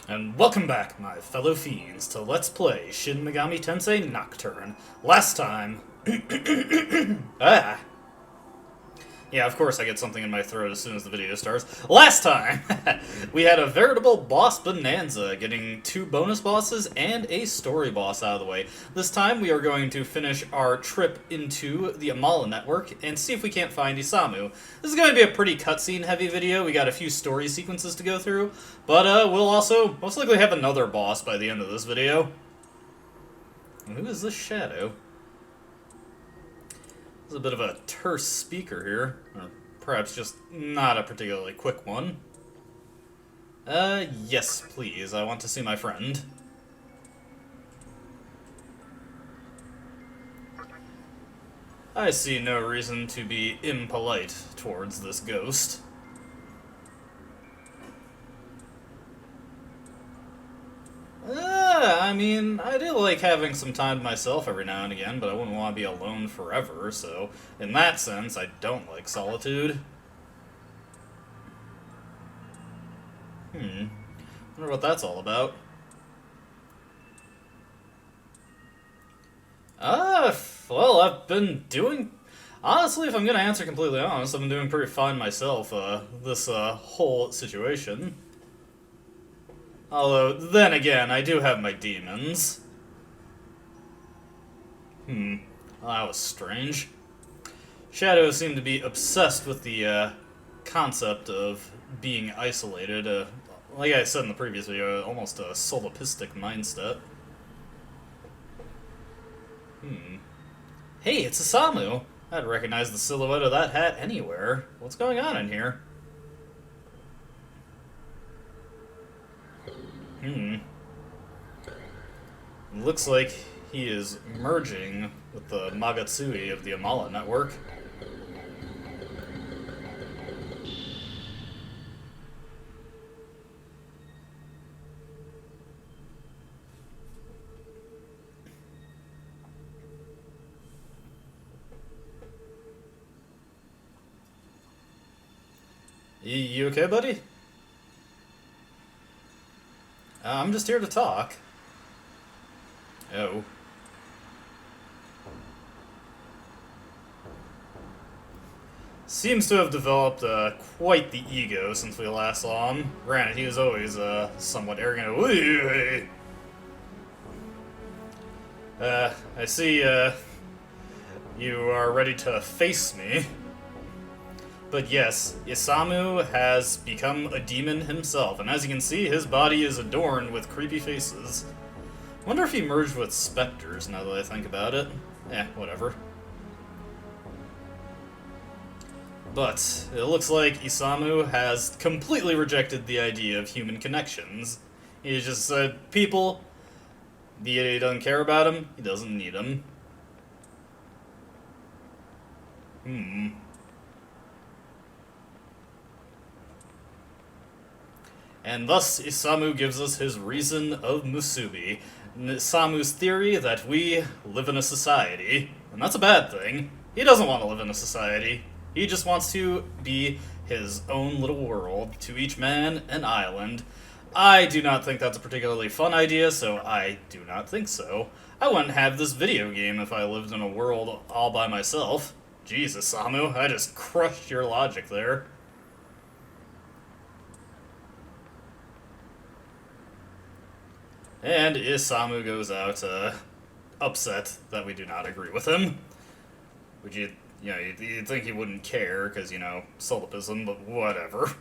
And welcome back, my fellow fiends, to Let's Play Shin Megami Tensei Nocturne. Last time... ah! Yeah, of course I get something in my throat as soon as the video starts. Last time, we had a veritable boss bonanza, getting 2 bonus bosses and a story boss out of the way. This time we are going to finish our trip into the Amala network and see if we can't find Isamu. This is going to be a pretty cutscene heavy video. We got a few story sequences to go through, but we'll also most likely have another boss by the end of this video. Who is this shadow? There's a bit of a terse speaker here, or perhaps just not a particularly quick one. Yes, please. I want to see my friend. I see no reason to be impolite towards this ghost. I mean, I do like having some time to myself every now and again, but I wouldn't want to be alone forever, so in that sense, I don't like solitude. Wonder what that's all about. Well, I've been doing... Honestly, if I'm gonna answer completely honest, I've been doing pretty fine myself, this, whole situation. Although, then again, I do have my demons. Well, that was strange. Shadows seem to be obsessed with the, concept of being isolated. Like I said in the previous video, almost a solipsistic mindset. Hey, it's Isamu! I'd recognize the silhouette of that hat anywhere. What's going on in here? Looks like he is merging with the Magatsui of the Amala network. You okay, buddy? I'm just here to talk. Oh. Seems to have developed quite the ego since we last saw him. Granted, he was always somewhat arrogant. I see you are ready to face me. But yes, Isamu has become a demon himself, and as you can see, his body is adorned with creepy faces. Wonder if he merged with specters, now that I think about it. Whatever. But it looks like Isamu has completely rejected the idea of human connections. He just said, people, the idiot doesn't care about him, he doesn't need him. And thus, Isamu gives us his reason of Musubi, Isamu's theory that we live in a society, and that's a bad thing. He doesn't want to live in a society. He just wants to be his own little world, to each man an island. I do not think that's a particularly fun idea, so I do not think so. I wouldn't have this video game if I lived in a world all by myself. Jesus, Isamu, I just crushed your logic there. And Isamu goes out, upset that we do not agree with him. Which you'd think he wouldn't care, because, solipsism, but whatever.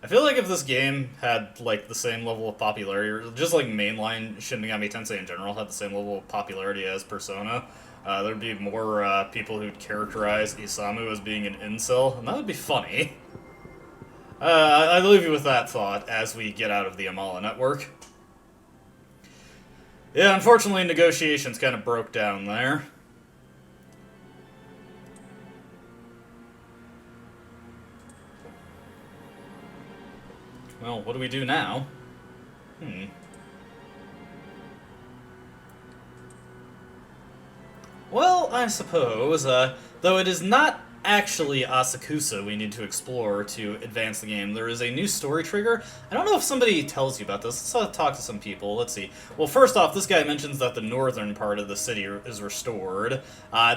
I feel like if this game had, like, the same level of popularity, or just like mainline Shin Megami Tensei in general had the same level of popularity as Persona, there'd be more, people who'd characterize Isamu as being an incel, and that would be funny. I leave you with that thought as we get out of the Amala network. Yeah, unfortunately, negotiations kind of broke down there. Well, what do we do now? Well, I suppose, though it is not actually Asakusa we need to explore to advance the game. There is a new story trigger. I don't know if somebody tells you about this. Let's talk to some people. Let's see. Well, first off, this guy mentions that the northern part of the city is restored.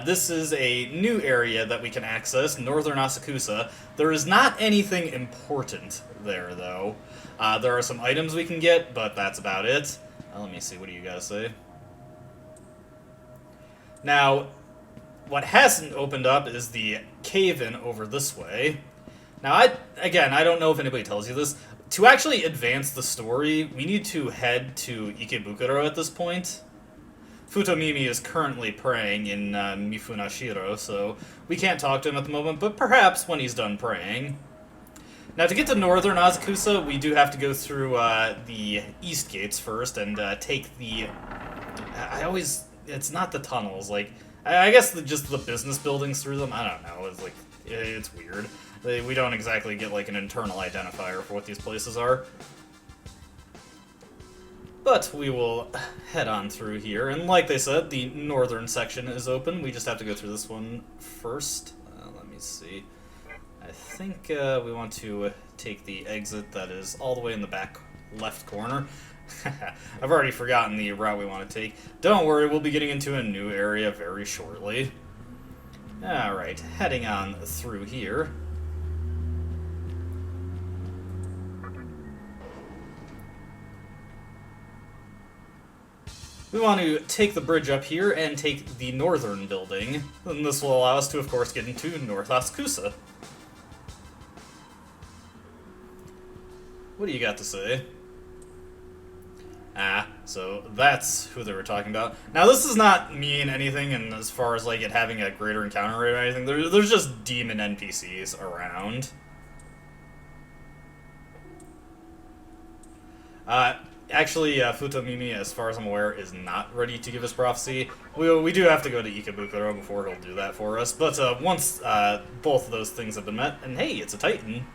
This is a new area that we can access, northern Asakusa. There is not anything important there, though. There are some items we can get, but that's about it. Let me see, what do you guys say? Now, what hasn't opened up is the cave-in over this way. Now, I don't know if anybody tells you this. To actually advance the story, we need to head to Ikebukuro at this point. Futomimi is currently praying in Mifunashiro, so we can't talk to him at the moment, but perhaps when he's done praying. Now, to get to northern Asakusa, we do have to go through the east gates first and take the... It's not the tunnels, like... I guess just the business buildings through them, I don't know, it's weird. We don't exactly get like an internal identifier for what these places are. But we will head on through here, and like they said, the northern section is open. We just have to go through this one first. Let me see. I think we want to take the exit that is all the way in the back left corner. I've already forgotten the route we want to take. Don't worry, we'll be getting into a new area very shortly. Alright, heading on through here. We want to take the bridge up here and take the northern building. And this will allow us to, of course, get into North Asakusa. What do you got to say? So that's who they were talking about. Now, this does not mean anything in as far as, like, it having a greater encounter rate or anything. There's just demon NPCs around. Actually, Futomimi, as far as I'm aware, is not ready to give his prophecy. We do have to go to Ikebukuro before he'll do that for us. But once both of those things have been met, and hey, it's a Titan.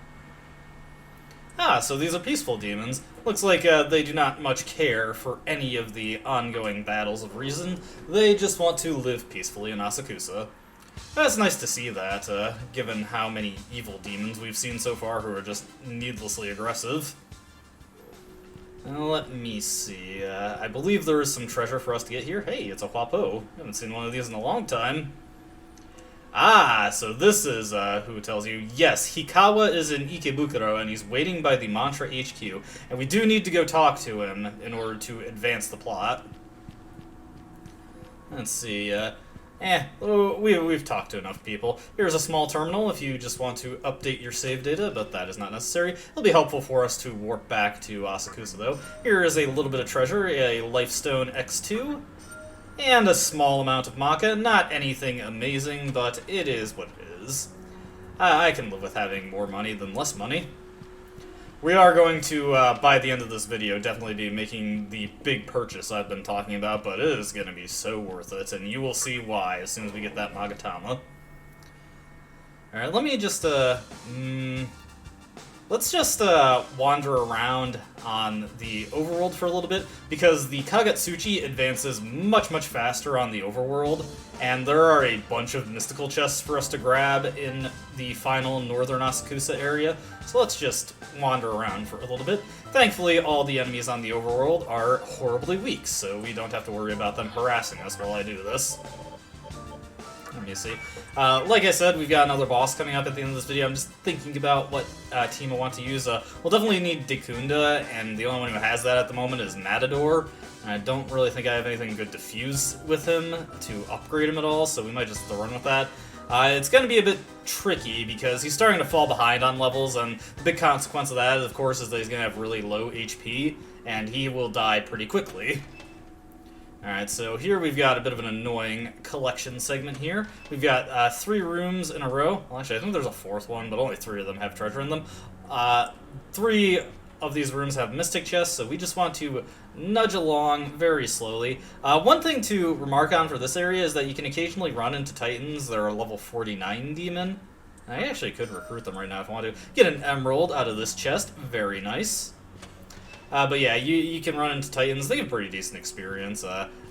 So these are peaceful demons. Looks like they do not much care for any of the ongoing battles of reason. They just want to live peacefully in Asakusa. That's nice to see that, given how many evil demons we've seen so far who are just needlessly aggressive. Let me see. I believe there is some treasure for us to get here. Hey, it's a Huapo. Haven't seen one of these in a long time. So this is who tells you, yes, Hikawa is in Ikebukuro, and he's waiting by the Mantra HQ, and we do need to go talk to him in order to advance the plot. Let's see, we've talked to enough people. Here's a small terminal if you just want to update your save data, but that is not necessary. It'll be helpful for us to warp back to Asakusa, though. Here is a little bit of treasure, a Lifestone X2, and a small amount of Maca. Not anything amazing, but it is what it is. I can live with having more money than less money. We are going to, by the end of this video, definitely be making the big purchase I've been talking about, but it is going to be so worth it, and you will see why as soon as we get that Magatama. Alright, let me just, let's just wander around on the overworld for a little bit, because the Kagetsuchi advances much, much faster on the overworld, and there are a bunch of mystical chests for us to grab in the final northern Asakusa area, so let's just wander around for a little bit. Thankfully, all the enemies on the overworld are horribly weak, so we don't have to worry about them harassing us while I do this. Let me see. Like I said, we've got another boss coming up at the end of this video. I'm just thinking about what team I want to use. We'll definitely need Dekunda, and the only one who has that at the moment is Matador. And I don't really think I have anything good to fuse with him to upgrade him at all, so we might just run with that. It's going to be a bit tricky because he's starting to fall behind on levels, and the big consequence of that, of course, is that he's going to have really low HP, and he will die pretty quickly. Alright, so here we've got a bit of an annoying collection segment here. We've got 3 rooms in a row. Well, actually, I think there's a 4th one, but only 3 of them have treasure in them. 3 of these rooms have mystic chests, so we just want to nudge along very slowly. One thing to remark on for this area is that you can occasionally run into Titans that are level 49 demon. I actually could recruit them right now if I want to. Get an emerald out of this chest. Very nice. But yeah, you can run into Titans. They have pretty decent experience.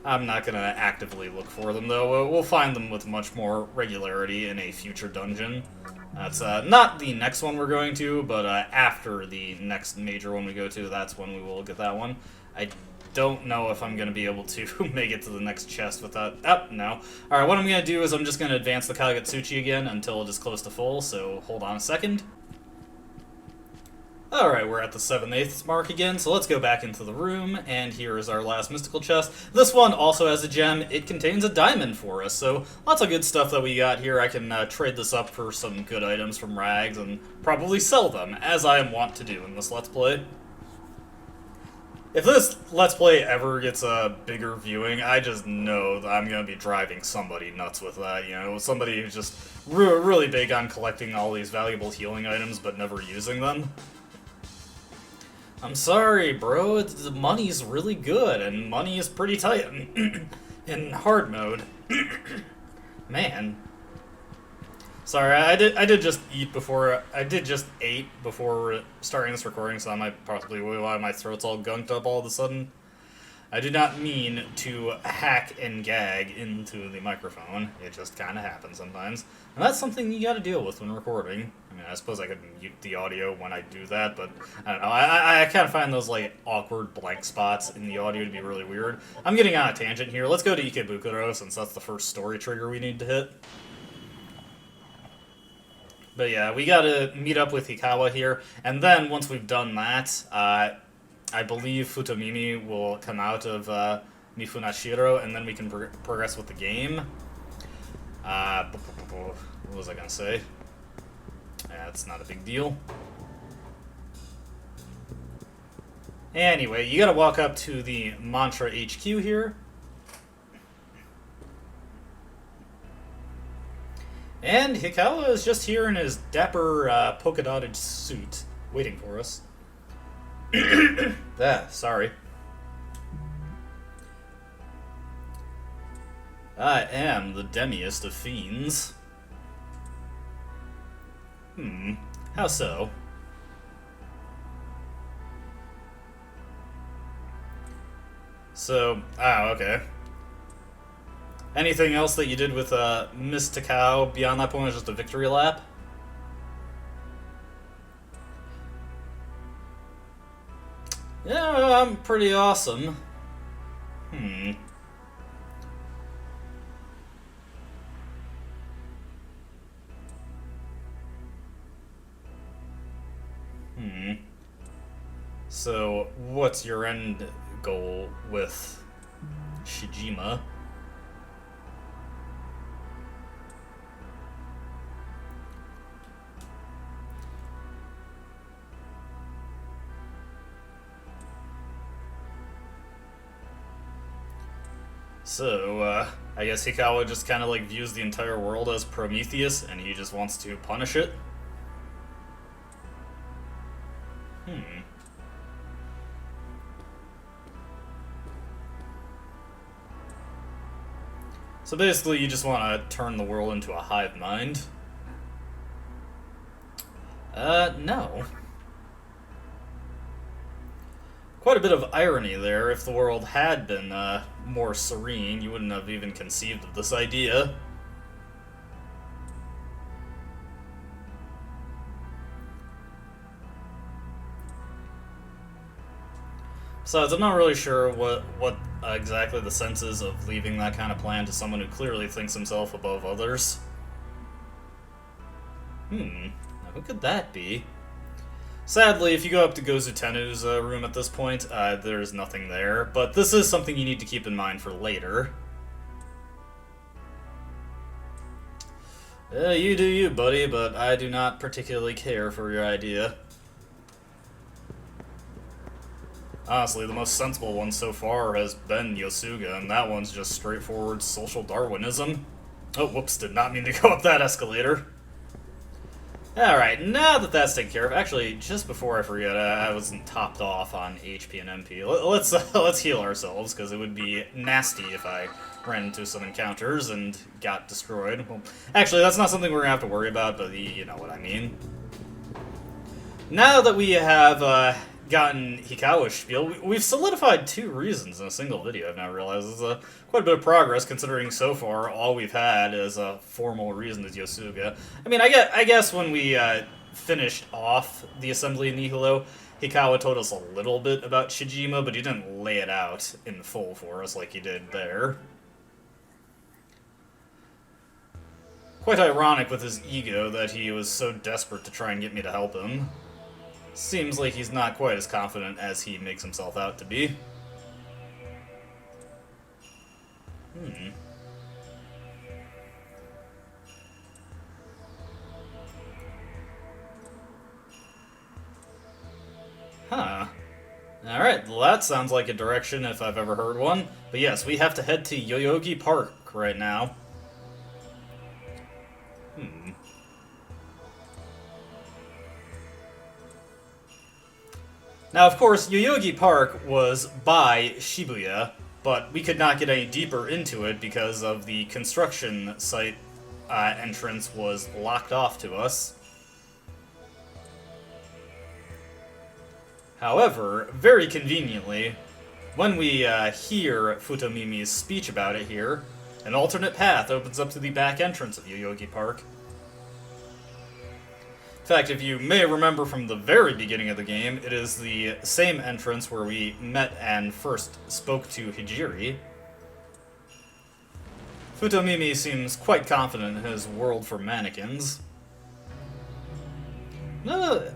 I'm not gonna actively look for them, though. We'll find them with much more regularity in a future dungeon. That's not the next one we're going to, but after the next major one we go to, that's when we will get that one. I don't know if I'm going to be able to make it to the next chest without... Oh, no. Alright, what I'm going to do is I'm just going to advance the Kagetsuchi again until it is close to full, so hold on a second. Alright, we're at the 7/8 mark again, so let's go back into the room, and here is our last mystical chest. This one also has a gem. It contains a diamond for us, so lots of good stuff that we got here. I can trade this up for some good items from Rags and probably sell them, as I am wont to do in this Let's Play. If this Let's Play ever gets a bigger viewing, I just know that I'm going to be driving somebody nuts with that, you know, somebody who's just really big on collecting all these valuable healing items but never using them. I'm sorry, bro, the money's really good, and money is pretty tight in hard mode. Man. Sorry, I did just eat before, I did just ate before starting this recording, so that might possibly be why my throat's all gunked up all of a sudden. I did not mean to hack and gag into the microphone. It just kind of happens sometimes. And that's something you gotta deal with when recording. I mean, I suppose I could mute the audio when I do that, but I don't know. I kind of find those, like, awkward blank spots in the audio to be really weird. I'm getting on a tangent here. Let's go to Ikebukuro, since that's the first story trigger we need to hit. But yeah, we gotta meet up with Hikawa here, and then once we've done that, I believe Futomimi will come out of Mifunashiro, and then we can progress with the game. What was I gonna say? It's not a big deal. Anyway, you gotta walk up to the Mantra HQ here. And Hikawa is just here in his dapper polka-dotted suit, waiting for us. Sorry. I am the demiest of fiends. How so? So, okay. Anything else that you did with Miss Takao beyond that point was just a victory lap? Yeah, I'm pretty awesome. So, what's your end goal with Shijima? So, I guess Hikawa just kind of like views the entire world as Prometheus, and he just wants to punish it? So basically, you just want to turn the world into a hive mind? No. Quite a bit of irony there. If the world had been, more serene, you wouldn't have even conceived of this idea. Besides, I'm not really sure what exactly the sense is of leaving that kind of plan to someone who clearly thinks himself above others. Now who could that be? Sadly, if you go up to Gozutenu's room at this point, there's nothing there, but this is something you need to keep in mind for later. You do you, buddy, but I do not particularly care for your idea. Honestly, the most sensible one so far has been Yosuga, and that one's just straightforward social Darwinism. Oh, whoops, did not mean to go up that escalator. Alright, now that that's taken care of, actually, just before I forget, I wasn't topped off on HP and MP. Let's heal ourselves, because it would be nasty if I ran into some encounters and got destroyed. Well, actually, that's not something we're going to have to worry about, but you know what I mean. Now that we have gotten Hikawa's spiel. We've solidified 2 reasons in a single video, I've now realized. It's quite a bit of progress, considering so far all we've had is a formal reason is Yosuga. I mean, I guess when we finished off the assembly in Nihilo, Hikawa told us a little bit about Shijima, but he didn't lay it out in full for us like he did there. Quite ironic with his ego that he was so desperate to try and get me to help him. Seems like he's not quite as confident as he makes himself out to be. Huh. Alright, well that sounds like a direction if I've ever heard one. But yes, we have to head to Yoyogi Park right now. Now, of course, Yoyogi Park was by Shibuya, but we could not get any deeper into it because of the construction site entrance was locked off to us. However, very conveniently, when we hear Futomimi's speech about it here, an alternate path opens up to the back entrance of Yoyogi Park. In fact, if you may remember from the very beginning of the game, it is the same entrance where we met and first spoke to Hijiri. Futomimi seems quite confident in his world for mannequins. No,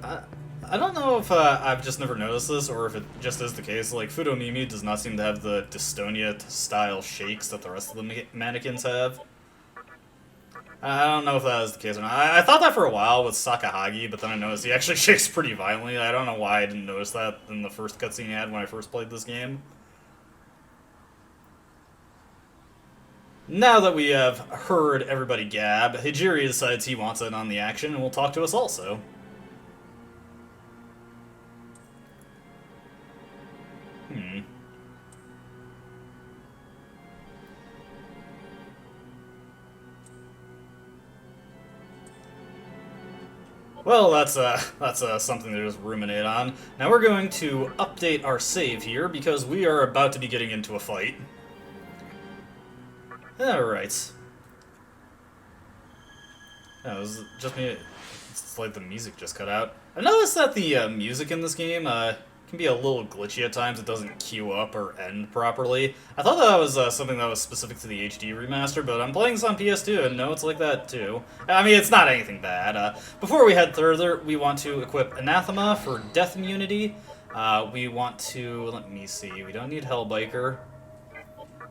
I don't know if I've just never noticed this, or if it just is the case. Like, Futomimi does not seem to have the dystonia-style shakes that the rest of the mannequins have. I don't know if that is the case or not. I thought that for a while with Sakahagi, but then I noticed he actually shakes pretty violently. I don't know why I didn't notice that in the first cutscene he had when I first played this game. Now that we have heard everybody gab, Hijiri decides he wants in on the action and will talk to us also. Well, that's something to just ruminate on. Now we're going to update our save here, because we are about to be getting into a fight. Alright. Yeah, it was just me. It's like the music just cut out. I noticed that the music in this game can be a little glitchy at times. It doesn't queue up or end properly. I thought that was something that was specific to the HD remaster, but I'm playing this on PS2, and no, it's like that too. I mean, it's not anything bad. Before we head further, we want to equip Anathema for death immunity. We want to, let me see, we don't need Hellbiker.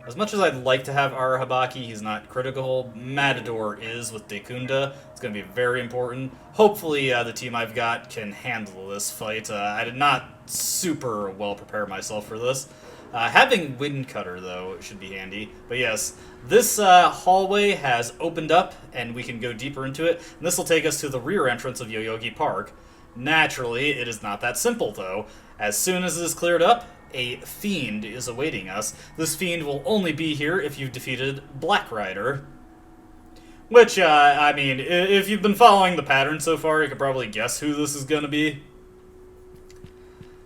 As much as I'd like to have Arahabaki, he's not critical. Matador is with Dekunda. It's going to be very important. Hopefully the team I've got can handle this fight. I did not super well prepare myself for this. Having Windcutter, though, should be handy. But yes, this hallway has opened up, and we can go deeper into it. And this will take us to the rear entrance of Yoyogi Park. Naturally, it is not that simple, though. As soon as it is cleared up, a fiend is awaiting us. This fiend will only be here if you've defeated Black Rider. Which, I mean, if you've been following the pattern so far, you can probably guess who this is going to be.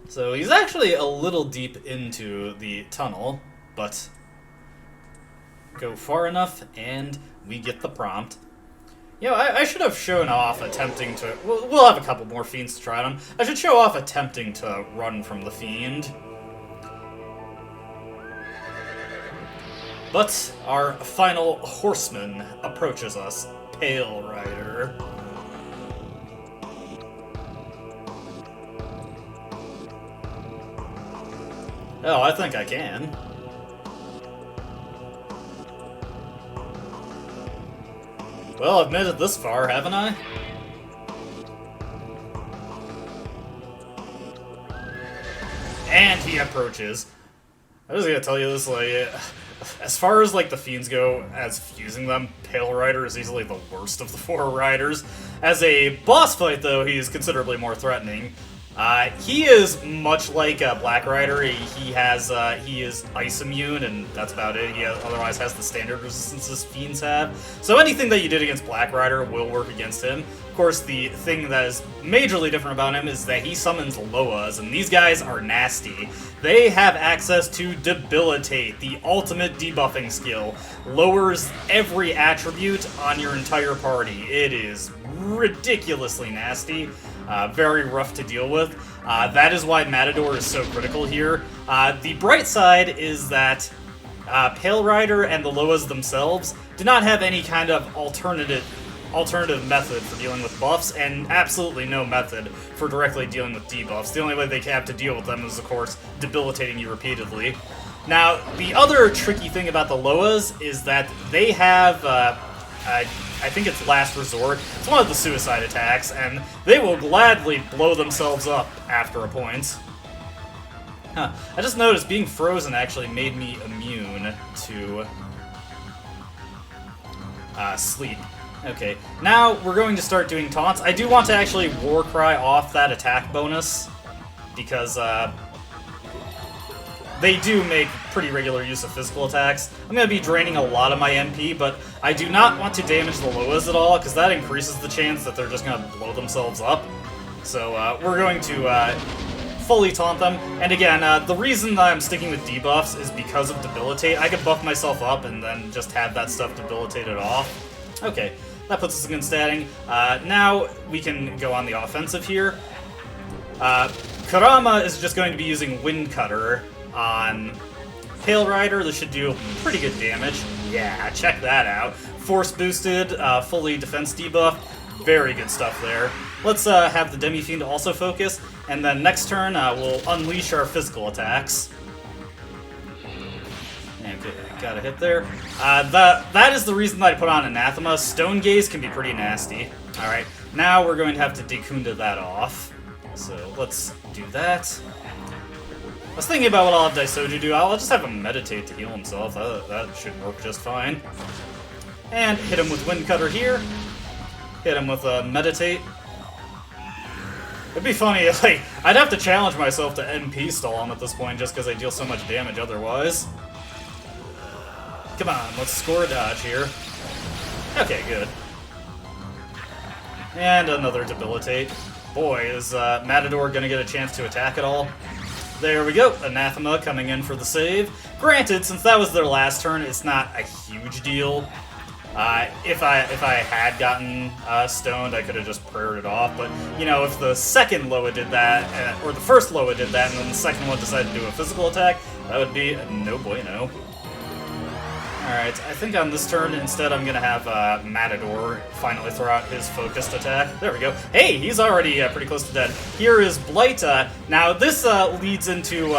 So he's actually a little deep into the tunnel, but go far enough and we get the prompt. You know, I should have shown off attempting to... We'll have a couple more fiends to try on. I should show off attempting to run from the fiend. But our final horseman approaches us, Pale Rider. Oh, I think I can. Well, I've made it this far, haven't I? And he approaches. I was gonna tell you this, like, as far as, like, the fiends go, as fusing them, Pale Rider is easily the worst of the 4 riders. As a boss fight, though, he is considerably more threatening. He is much like Black Rider. He is ice immune, and that's about it. He otherwise has the standard resistances fiends have. So anything that you did against Black Rider will work against him. Of course, the thing that is majorly different about him is that he summons Loas, and these guys are nasty. They have access to Debilitate, the ultimate debuffing skill. Lowers every attribute on your entire party. It is ridiculously nasty, very rough to deal with. That is why Matador is so critical here. The bright side is that Pale Rider and the Loas themselves do not have any kind of alternative method for dealing with buffs, and absolutely no method for directly dealing with debuffs. The only way they have to deal with them is, of course, debilitating you repeatedly. Now, the other tricky thing about the Loas is that they have, I think it's Last Resort. It's one of the suicide attacks, and they will gladly blow themselves up after a point. Huh. I just noticed being frozen actually made me immune to sleep. Okay, now we're going to start doing taunts. I do want to actually War Cry off that attack bonus, because they do make pretty regular use of physical attacks. I'm going to be draining a lot of my MP, but I do not want to damage the Loas at all, because that increases the chance that they're just going to blow themselves up. So we're going to fully taunt them. And again, the reason that I'm sticking with debuffs is because of Debilitate. I could buff myself up and then just have that stuff debilitated off. Okay. That puts us in good standing. Now we can go on the offensive here. Kurama is just going to be using Wind Cutter on Pale Rider. This should do pretty good damage. Yeah, check that out. Force boosted, fully defense debuff. Very good stuff there. Let's have the Demi Fiend also focus, and then next turn we'll unleash our physical attacks. Okay, got a hit there. That is the reason that I put on Anathema. Stone Gaze can be pretty nasty. Alright, now we're going to have to Dekunda that off. So let's do that. I was thinking about what I'll have Daisoji do. I'll just have him meditate to heal himself. That should work just fine. And hit him with Wind Cutter here. Hit him with Meditate. It'd be funny, like, I'd have to challenge myself to MP stall him at this point just because I deal so much damage otherwise. Come on, let's score a dodge here. Okay, good. And another Debilitate. Boy, is Matador gonna get a chance to attack at all? There we go, Anathema coming in for the save. Granted, since that was their last turn, it's not a huge deal. If I had gotten stoned, I could have just prayed it off, but, you know, if the second Loa did that, or the first Loa did that, and then the second one decided to do a physical attack, that would be no bueno. Alright, I think on this turn, instead I'm gonna have Matador finally throw out his focused attack. There we go. Hey, he's already pretty close to dead. Here is Blight. Now, this leads into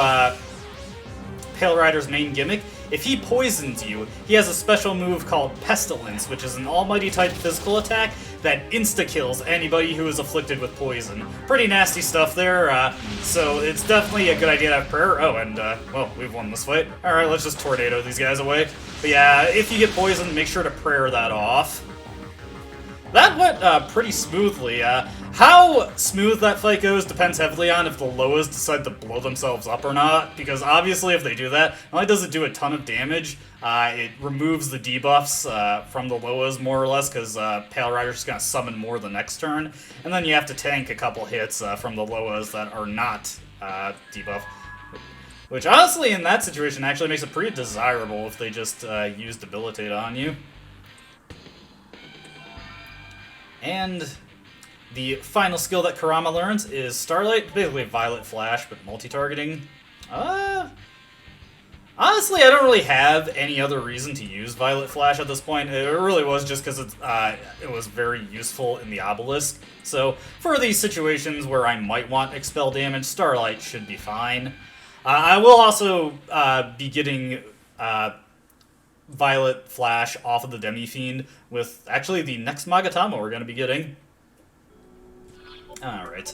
Pale Rider's main gimmick. If he poisons you, he has a special move called Pestilence, which is an almighty type physical attack that insta-kills anybody who is afflicted with poison. Pretty nasty stuff there, so it's definitely a good idea to have prayer. Oh, and, well, we've won this fight. Alright, let's just tornado these guys away. But yeah, if you get poisoned, make sure to prayer that off. That went pretty smoothly. How smooth that fight goes depends heavily on if the Loas decide to blow themselves up or not, because obviously if they do that, not only does it do a ton of damage, it removes the debuffs from the Loas more or less, because Pale Rider's just going to summon more the next turn, and then you have to tank a couple hits from the Loas that are not debuffed. Which honestly, in that situation, actually makes it pretty desirable if they just use Debilitate on you. And the final skill that Kurama learns is Starlight, basically Violet Flash, but multi-targeting. Honestly, I don't really have any other reason to use Violet Flash at this point. It really was just because it was very useful in the Obelisk. So, for these situations where I might want Expel damage, Starlight should be fine. I will also be getting Violet Flash off of the Demi Fiend with actually the next Magatama we're going to be getting. Alright,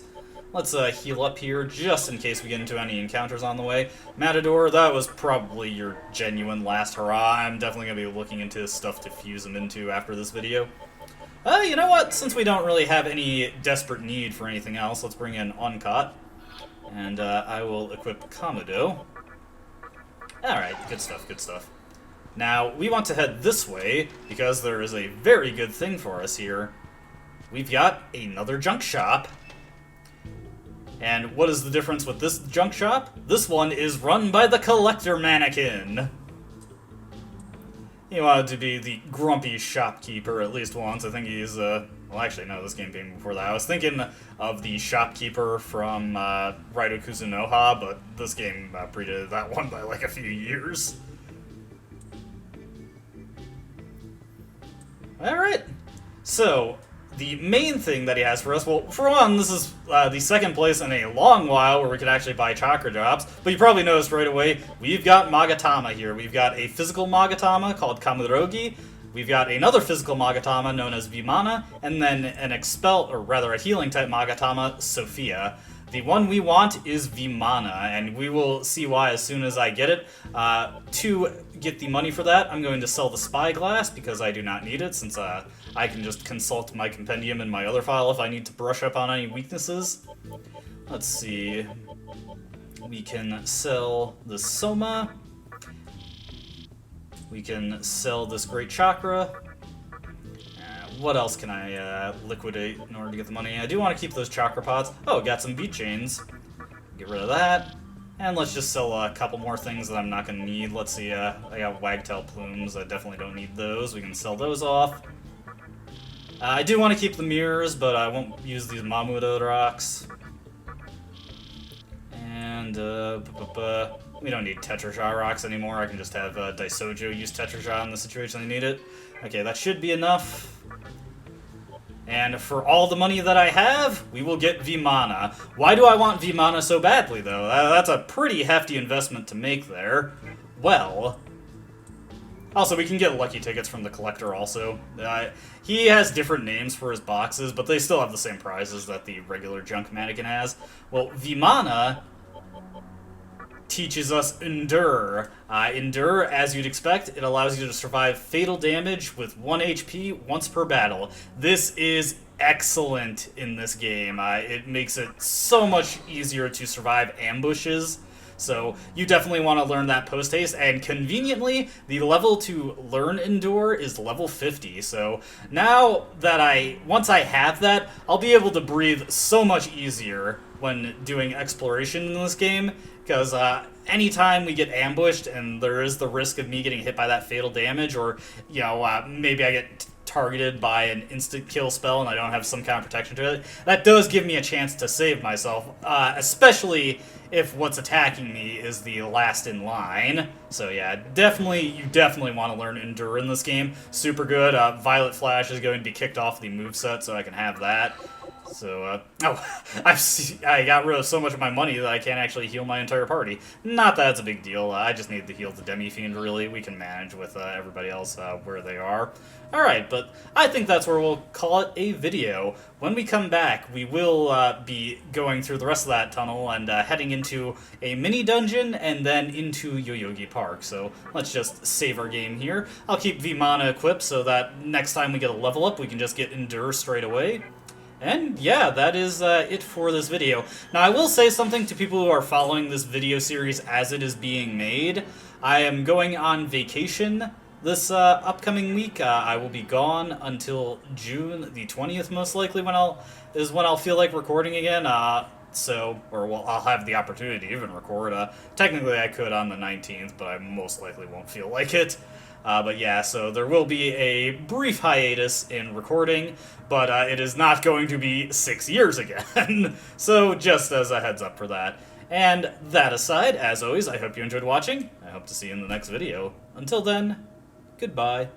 let's heal up here just in case we get into any encounters on the way. Matador, that was probably your genuine last hurrah. I'm definitely going to be looking into stuff to fuse him into after this video. You know what? Since we don't really have any desperate need for anything else, let's bring in Oncot. And I will equip Kamado. Alright, good stuff, good stuff. Now, we want to head this way, because there is a very good thing for us here. we've got another junk shop. And what is the difference with this junk shop? This one is run by the collector mannequin. He wanted to be the grumpy shopkeeper at least once. I think he's, well, actually, no, this game came before that. I was thinking of the shopkeeper from Raito Kuzunoha, but this game predated that one by like a few years. Alright, so the main thing that he has for us, well, for one, this is the second place in a long while where we could actually buy chakra drops, but you probably noticed right away, we've got Magatama here. We've got a physical Magatama called Kamurogi, we've got another physical Magatama known as Vimana, and then an expel, or rather a healing type Magatama, Sophia. The one we want is Vimana, and we will see why as soon as I get it. To get the money for that, I'm going to sell the spyglass because I do not need it, since I can just consult my compendium in my other file if I need to brush up on any weaknesses. Let's see. We can sell the Soma. We can sell this Great Chakra. What else can I liquidate in order to get the money? I do want to keep those chakra pots. Oh, got some beat chains. Get rid of that. And let's just sell a couple more things that I'm not going to need. Let's see, I got wagtail plumes. I definitely don't need those. We can sell those off. I do want to keep the mirrors, but I won't use these Mamudo rocks. And, we don't need Tetrashot rocks anymore. I can just have Daisojo use Tetrashot in the situation I need it. Okay, that should be enough. And for all the money that I have, we will get Vimana. Why do I want Vimana so badly, though? That's a pretty hefty investment to make there. Well, also, we can get lucky tickets from the collector also. He has different names for his boxes, but they still have the same prizes that the regular junk mannequin has. Well, Vimana teaches us Endure. Endure, as you'd expect, it allows you to survive fatal damage with 1 HP once per battle. This is excellent in this game. It makes it so much easier to survive ambushes. So you definitely want to learn that post-haste, and conveniently, the level to learn Endure is level 50, so now that once I have that, I'll be able to breathe so much easier when doing exploration in this game, because anytime we get ambushed and there is the risk of me getting hit by that fatal damage, or, you know, maybe I get targeted by an instant kill spell and I don't have some kind of protection to it, that does give me a chance to save myself, especially if what's attacking me is the last in line. So yeah, you definitely want to learn Endure in this game. Super good. Violet Flash is going to be kicked off the moveset, so I can have that. So, I got rid of so much of my money that I can't actually heal my entire party. Not that it's a big deal. I just need to heal the Demi-Fiend, really. We can manage with everybody else where they are. Alright, but I think that's where we'll call it a video. When we come back, we will be going through the rest of that tunnel and heading into a mini-dungeon and then into Yoyogi Park. So, let's just save our game here. I'll keep Vimana equipped so that next time we get a level up, we can just get Endure straight away. And yeah, that is it for this video. Now, I will say something to people who are following this video series as it is being made. I am going on vacation this upcoming week. I will be gone until June the 20th, most likely, when I'll feel like recording again. I'll have the opportunity to even record. Technically, I could on the 19th, but I most likely won't feel like it. But yeah, so there will be a brief hiatus in recording, but it is not going to be 6 years again. So just as a heads up for that. And that aside, as always, I hope you enjoyed watching. I hope to see you in the next video. Until then, goodbye.